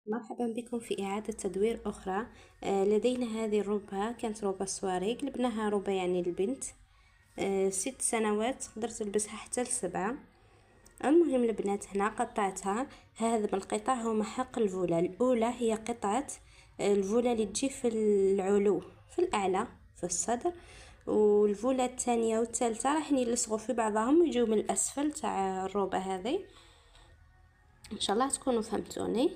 مرحبا بكم في إعادة تدوير أخرى. لدينا هذه الربة، كانت ربة سواري قلبناها ربة يعني البنت 6 سنوات تقدر تلبسها حتى ل7. المهم البنات هنا قطعتها. هذا القطع هما حق الفولا. الأولى هي قطعة الفولا اللي تجي في العلو في الأعلى في الصدر، والفولا الثانية والثالثة راح يلصقوا في بعضهم ويجوا من الأسفل تاع الربة هذه. إن شاء الله تكونوا فهمتوني.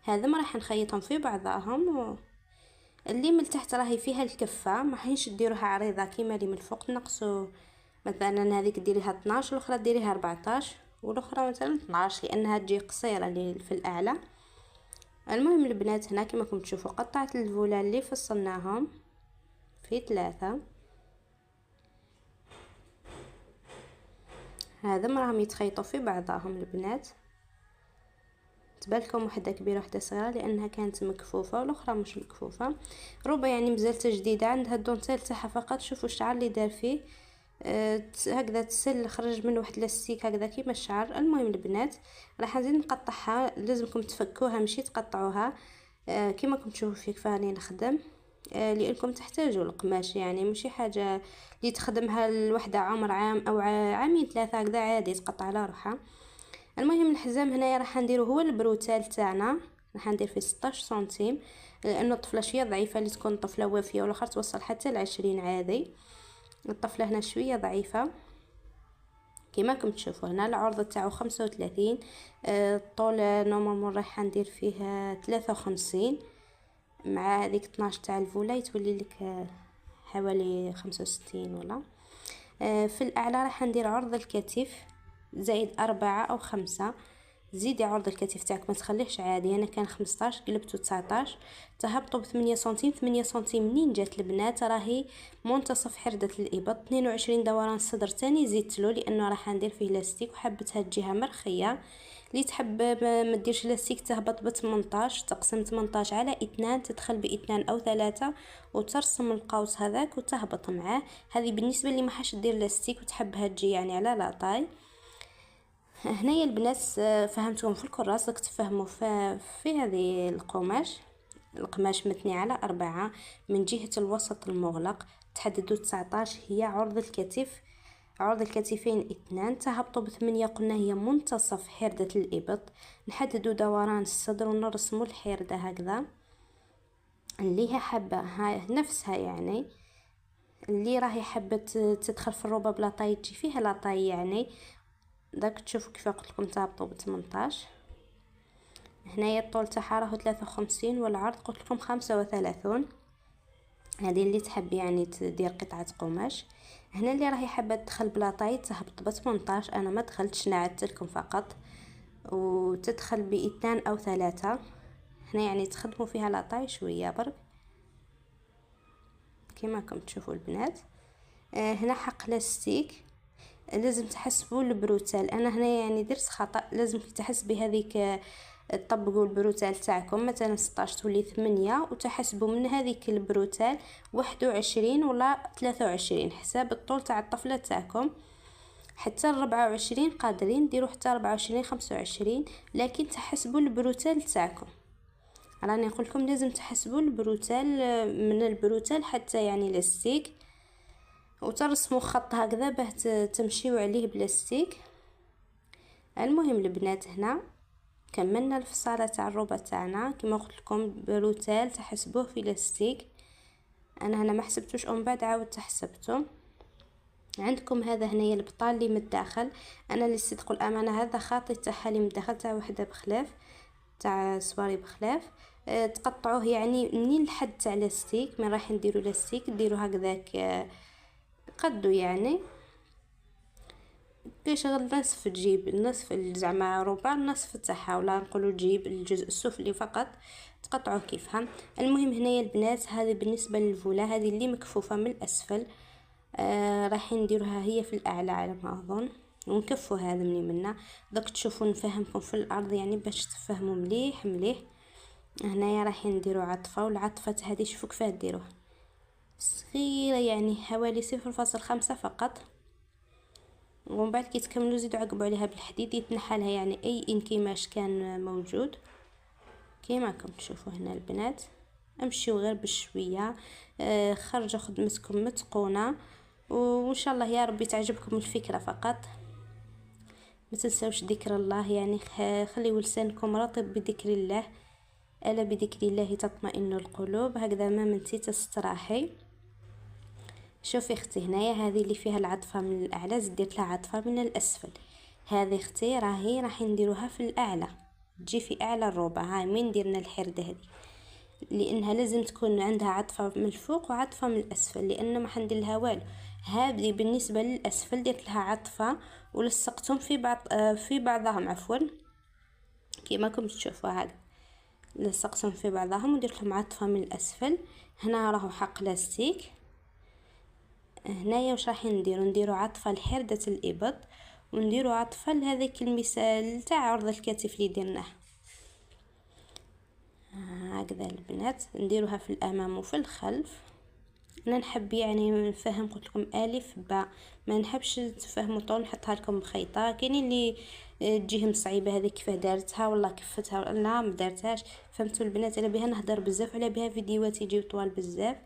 هذا ما راح نخيطهم في بعضهم اللي من تحت راهي فيها الكفه، ما حينش ديروها عريضه كيما اللي من الفوق. نقصوا مثلا هذيك ديريها 12 والاخرى ديريها 14 والاخرى مثلا 12 لانها تجي قصيره اللي في الاعلى. المهم البنات هنا كما راكم تشوفوا قطعه الفولا اللي فصلناهم في 3. هذا ما راهم يتخيطوا في بعضهم البنات. تبالكم وحده كبيره وحده صغيره لانها كانت مكفوفه والاخرى مش مكفوفه. ربع يعني مازالت جديده، عندها الدونتيل تاعها فقط. شوفوا الشعر اللي دار فيه هكذا تسل، خرج منه واحد لاستيك هكذا كيما الشعر. المهم البنات راح نزيد نقطعها، لازمكم تفكوها ماشي تقطعوها. كيما راكم تشوفوا في كيف راني نخدم. لانكم تحتاجوا القماش، يعني ماشي حاجه اللي تخدمها الوحده عمر عام او عامين 3 هكذا عادي تقطع على روحها. المهم الحزام هنايا راح نديرو هو البروتال تاعنا، راح ندير فيه 16 سنتيم لانه الطفله شويه ضعيفه، اللي تكون طفله وافيه والاخر توصل حتى ل20 عادي. الطفله هنا شويه ضعيفه كما راكم تشوفوا. هنا العرض تاعو 35. الطول نورمالمون راح ندير فيه 53 مع هذيك 12 تاع الفولا تولي لك حوالي 65 ولا. في الاعلى راح ندير عرض الكتف زائد 4 أو 5. زيدي عرض الكتف تاعك ما تخليهش عادي. انا كان 15 قلبته 19. تهبطوا ب8 سنتيم. 8 سنتيم منين جات البنات راهي منتصف حردة الابط. 22 دوران صدر تاني زدتلو لانه راح ندير فيه لاستيك وحبتها تجيها مرخيه. اللي تحب ما ديرش لاستيك تهبط ب18، تقسم 18 على 2، تدخل ب2 او 3 وترسم القوس هذاك وتهبط معاه. هذه بالنسبه اللي ما حاش دير لاستيك وتحبها تجي يعني على لاطاي. هنايا البنات فهمتكم في الكراس، راك تفهموا في هذه القماش متني على 4 من جهة الوسط المغلق. تحددوا 19 هي عرض الكتف. عرض الكتفين 2. تهبطوا ب8 قلنا هي منتصف حردة الإبط. نحددوا دوران الصدر ونرسموا الحردة هكذا. اللي هي حابة هاي نفسها يعني اللي راهي حابة تدخل في الروبة بلا طاي تجي فيها لا طاي يعني. داك تشوفوا كيف قلت لكم تهبطوا ب18. هنايا الطول تاعها راهو 53 والعرض قلت لكم 35. هذه اللي تحب يعني تدير قطعه قماش. هنا اللي راهي حابه تدخل بلا طاي تهبط ب18. انا ما دخلتش، نعدت لكم فقط وتدخل ب2 او 3. هنا يعني تخدموا فيها لا طاي شويه برك كما راكم تشوفوا البنات. هنا حق لاستيك لازم تحسبوا البروتال. انا هنا يعني درت خطا، لازم تحسبي هذيك تطبقوا البروتال تاعكم مثلا 16 تولي 8 وتحسبوا من هذيك البروتال 21 ولا 23 حساب الطول تاع الطفله تاعكم. حتى 24 قادرين ديروا حتى 24 25، لكن تحسبوا البروتال تاعكم. راني نقول لكم لازم تحسبوا البروتال من البروتال حتى يعني لاستيك وترسموا خط هكذا باه تمشيو عليه بلاستيك. المهم البنات هنا كملنا الفصاله تاع الروبه تاعنا كما قلت لكم بروتال تحسبوه في لاستيك. انا هنا ما حسبتوش ومن بعد عاودت حسبته. عندكم هذا هنايا البطال اللي من الداخل. انا للصدق الامانه هذا خاطي تاعها اللي من الداخل تاع وحده بخلاف تاع سواري بخلاف. تقطعوه يعني منين الحد تاع لاستيك من راح نديروا لاستيك ديروا هكذاك قدو يعني كيشغل نصف تجيب نصف زعما ربع النصف تاعها ولا نقولوا تجيب الجزء السفلي فقط تقطعوه كيفها. المهم هنايا البنات هذه بالنسبه للفوله هذه اللي مكفوفه من الاسفل. راح نديروها هي في الاعلى على ما اظن ونكفوا هذا من منا. دوك تشوفوا نفهمكم في الارض يعني باش تفهموا مليح مليح. هنايا راح نديروا عطفه، والعطفه هذه شوفوا كيفاه ديروها صغيره يعني حوالي 0.5 فقط. ومن بعد كي تكملوا زيدوا عقبوا عليها بالحديد يتنحى لها يعني اي انكماش كان موجود. كيما راكم تشوفوا هنا البنات. امشيو غير بشويه، خرجوا خدمتكم متقونه، وان شاء الله يا ربي تعجبكم الفكره. فقط ما تنساوش ذكر الله، يعني خليوا لسانكم رطب بذكر الله، الا بذكر الله تطمئن القلوب. هكذا ما منتي تستراحي. شوفي اختي هنايا هذه اللي فيها العطفه من الاعلى، زدت لها عطفه من الاسفل. هذه اختي راح نديروها في الاعلى، تجي في اعلى الروبه. هاي من درنا الحرده هذه، لانها لازم تكون عندها عطفه من الفوق وعطفه من الاسفل، لان ما حندير لها والو. هذه بالنسبه للاسفل درت لها عطفه ولصقتهم في بعضهم، عفوا كيما راكم تشوفوا هذا لصقتهم في بعضهم ودرت لهم عطفه من الاسفل. هنا راهو حق لاستيك. هنايا واش راح نديرو عطفه لحرده الابط، ونديرو عطفه لهذيك المثال تاع عرض الكتف اللي درناه. هكذا البنات نديروها في الامام وفي الخلف. انا نحب يعني نفهم، قلت لكم الف باء، ما نحبش تفهموا طول نحطها لكم بخيطه. كاينين اللي تجيهم صعيبه هذه كيفاه دارتها والله كفتها، لا ما دارتهاش. فهمتوا البنات؟ على بها نهضر بزاف، على بها فيديوهات يجيو طوال بزاف.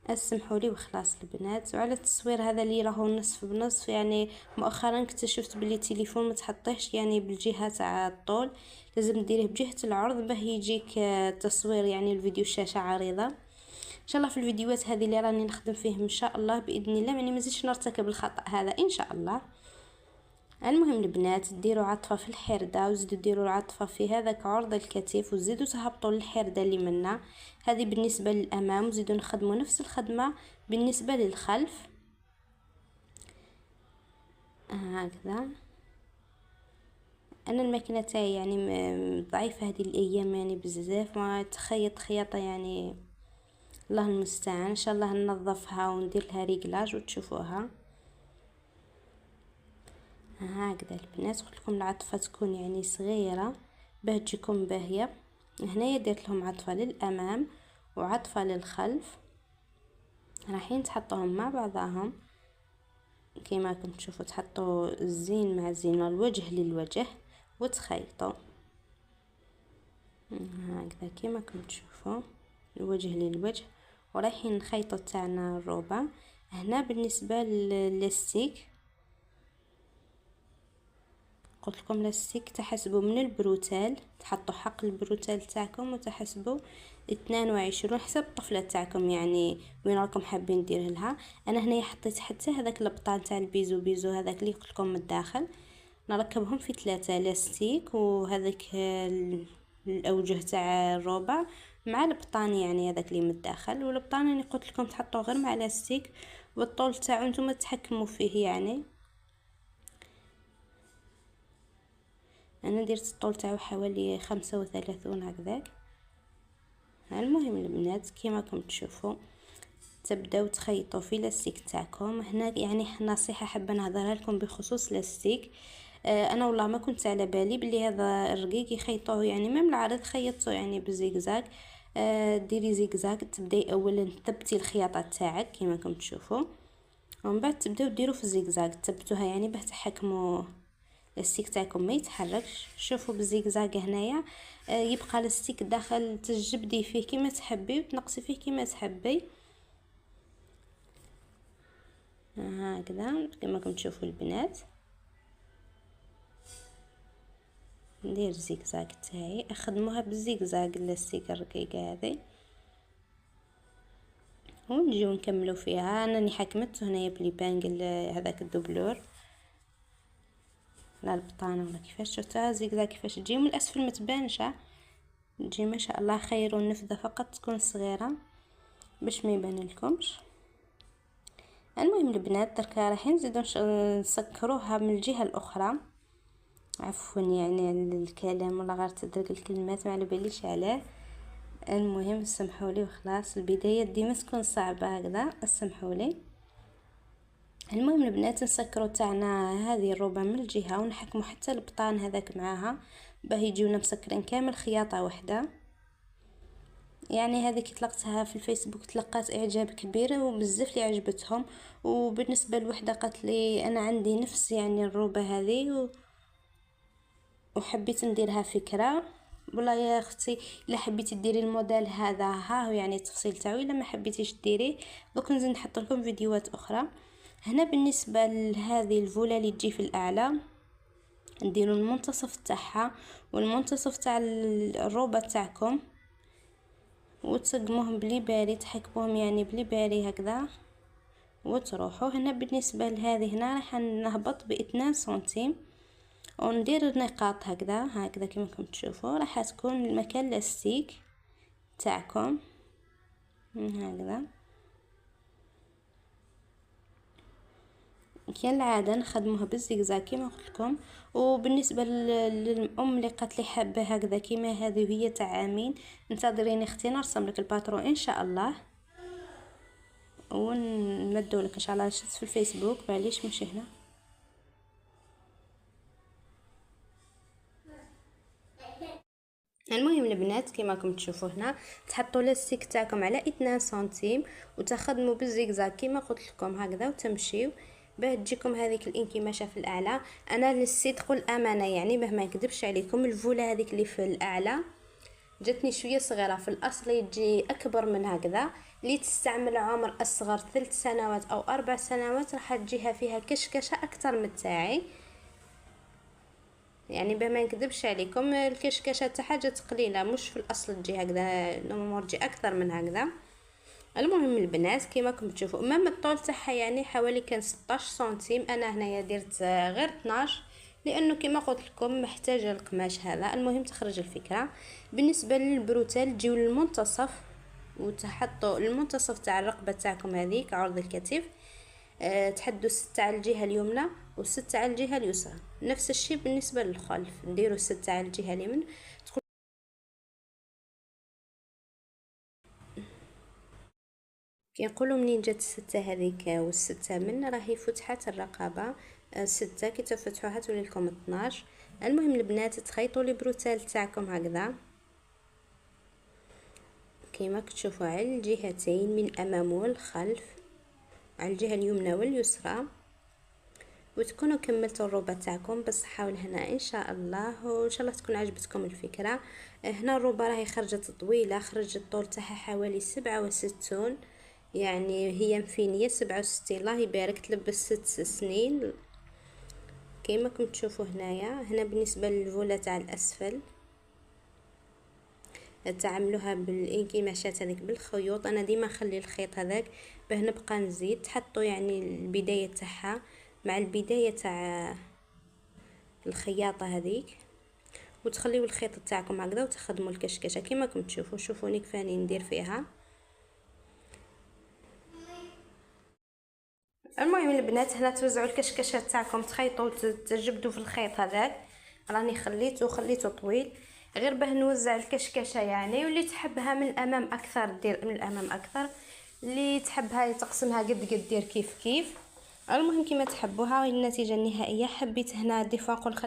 اسمحوا لي وخلاص البنات. وعلى التصوير هذا اللي راهو نصف بنصف، يعني مؤخرا اكتشفت بلي التليفون ما تحطيهش يعني بالجهه تاع الطول، لازم ديريه بجهه العرض باه يجيك تصوير يعني الفيديو الشاشه عريضه. ان شاء الله في الفيديوهات هذه اللي راني نخدم فيهم ان شاء الله باذن الله يعني ما زيدش نرتكب الخطا هذا ان شاء الله. المهم البنات ديروا عطفه في الحرده، وزيدوا ديروا العطفه في هذاك عرض الكتف، وزيدوا تهبطوا للحرده اللي منا. هذه بالنسبه للامام، وزيدوا نخدموا نفس الخدمه بالنسبه للخلف. هكذا. انا الماكينه تاعي يعني ضعيفه هذه الايام يعني بزاف، ما تخيط خياطه يعني الله المستعان. ان شاء الله ننظفها وندير لها ريغلاج وتشوفوها. هكذا البنات قلت لكم العطفه تكون يعني صغيره باه تجيكم باهيه. هنايا درت لهم عطفه للامام وعطفه للخلف، رايحين تحطوهم مع بعضهم كيما راكم تشوفوا. تحطوا الزين مع الزين والوجه للوجه وتخيطوا هكذا كيما راكم تشوفوا الوجه للوجه. ورايحين نخيطوا تاعنا الروبه. هنا بالنسبه لللاستيك قلت لكم لاستيك تحسبوا من البروتال، تحطوا حق البروتال تاعكم وتحسبوا 22 حسب الطفله تاعكم، يعني وين راكم حابين دير لها. انا هنا حطيت حتى هذاك البطان تاع البيزو هذاك اللي قلت لكم من الداخل، نركبهم في 3 لاستيك، وهذاك الاوجه تاع الروبه مع البطان يعني هذاك اللي من الداخل. والبطان اللي قلت لكم تحطوه غير مع لاستيك، والطول تاعو نتوما تحكموا فيه. يعني انا درت الطول تاعو حوالي 35 هكذاك. المهم البنات كيما راكم تشوفوا تبداو تخيطوا في لاستيك تاعكم. هنا يعني نصيحه حابه نهضرها لكم بخصوص لاستيك. انا والله ما كنت على بالي بلي هذا الرقيق يخيطوه يعني من العرض، خيطته يعني بالزيكزاك. ديري زيكزاك، تبداي اولا تثبتي الخياطه تاعك كيما راكم تشوفوا، ومن بعد تبداو ديروا في الزيكزاك تثبتوها يعني باه تحكموا الستيك تاعكم ما يتحركش. شوفوا بالزيكزاك هنايا يبقى الستيك داخل، تجبدي فيه كيما تحبي وتنقصي فيه كيما تحبي. هكذا كما راكم تشوفوا البنات. ندير الزيكزاك تاعي، اخدموها بالزيكزاك اللاستيك الرقيقه هذه، ونجيو نكملوا فيها. انا حكمت هنايا بلي بانجل هذاك الدبلور لا البطانه ولا كيفاش. شفتها زيكزاك كيفاش تجي من الاسفل ما تبانش، تجي ما شاء الله خير. والنفذه فقط تكون صغيره باش ما يبان لكمش. المهم البنات دركا راح نزيدو نسكروها من الجهه الاخرى. عفوا يعني الكلام ولا غير تدرك الكلمات ما على باليش عليه. المهم سمحوا لي وخلاص، البدايه ديما تكون صعبه هكذا، سمحوا لي. المهم البنات نسكروا تاعنا هذه الروبه من الجهه ونحكموا حتى البطان هذاك معاها باه يجيونا مسكرين كامل خياطه واحده. يعني هذه كي طلقتها في الفيسبوك تلقات اعجاب كبير وبزاف اللي عجبتهم. وبالنسبه لوحده قالت لي انا عندي نفس يعني الروبه هذه وحبيت نديرها فكره. ولا يا اختي الا حبيتي ديري الموديل هذا ها هو يعني التفصيل تاعو، الا ما حبيتيش ديريه دوك نزيد نحط لكم فيديوهات اخرى. هنا بالنسبه لهذه الفوله اللي تجي في الاعلى نديروا المنتصف تاعها والمنتصف تاع الروبه تاعكم وتسقموهم بلي باري، تحكموهم يعني بلي باري هكذا وتروحوا. هنا بالنسبه لهذه هنا راح نهبط ب2 سنتيم وندير نقاط هكذا كما راكم تشوفوا، راح تكون المكان لاستيك تاعكم هكذا. كالعاده نخدموها بالزجزاج كما قلت لكم. وبالنسبه للام اللي قالت لي حابه هكذا كما هذه وهي تاع عامين، انتظريني اختي نرسم لك الباترون ان شاء الله ونمدوا لك ان شاء الله. شفت في الفيسبوك معليش مش هنا. المهم البنات كما راكم تشوفوا هنا تحطوا لاستيك تاعكم على 2 سنتيم وتخدموا بالزجزاج كما قلت لكم هكذا وتمشيو باه تجيكم هذيك الانكماشه في الاعلى. انا للصدق والامانه يعني باه ما نكذبش عليكم الفوله هذيك اللي في الاعلى جاتني شويه صغيره، في الاصل يجي اكبر من هكذا. اللي تستعمل عمر اصغر 3 سنوات او 4 سنوات راح تجيها فيها كشكشه اكثر من تاعي، يعني بما نكذبش عليكم الكشكشه تاع حاجه قليله مش في الاصل تجي هكذا، نورمال تجي اكثر من هكذا. المهم البنات كما راكم تشوفوا امام الطول تاعها يعني حوالي كان 16 سنتيم، انا هنايا درت غير 12 لانه كما قلت لكم محتاجه القماش هذا. المهم تخرج الفكره. بالنسبه للبروتال تجيو للمنتصف وتحطوا المنتصف تاع الرقبه تاعكم هذيك عرض الكتف، تحدوا 6 على الجهه اليمنى و6 على الجهه اليسرى. نفس الشيء بالنسبه للخلف نديروا 6 على الجهه اليمين. كيقولوا منين جات 6 هذيك و6 من راهي فتحات الرقبه 6 كي تفتحوها تولي لكم 12. المهم البنات تخيطوا لي بروتال تاعكم هكذا كيما تشوفوا على الجهتين من الامام والخلف على الجهه اليمنى واليسرى، وتكونوا كملتوا الروبه تاعكم بالصحه والهنا ان شاء الله. وان شاء الله تكون عجبتكم الفكره. هنا الروبه راهي خرجت طويله، خرج الطول تاعها حوالي 67 يعني هي مفينيه 67 الله يبارك تلبس 6 سنين كيما راكم تشوفوا هنايا. هنا بالنسبه للفوله تاع الاسفل تعملوها بالانكماشات هذيك بالخيوط، انا ديما نخلي الخيط هذاك باه نبقى نزيد. تحطوا يعني البدايه تاعها مع البدايه تاع الخياطه هذيك وتخليو الخيط تاعكم هكذا وتخدموا الكشكشه كيما راكم تشوفوا. شوفوني كفاني ندير فيها. المهم البنات هنا توزعوا الكشكشه تاعكم تخيطوا تجبدوا في الخيط هذاك راني خليته طويل غير باه نوزع الكشكشه يعني. واللي تحبها من الامام اكثر دير من الامام اكثر، اللي تحبها تقسمها قد دير كيف كيف. المهم كما تحبوها. النتيجه النهائيه حبيت هنا دي فوق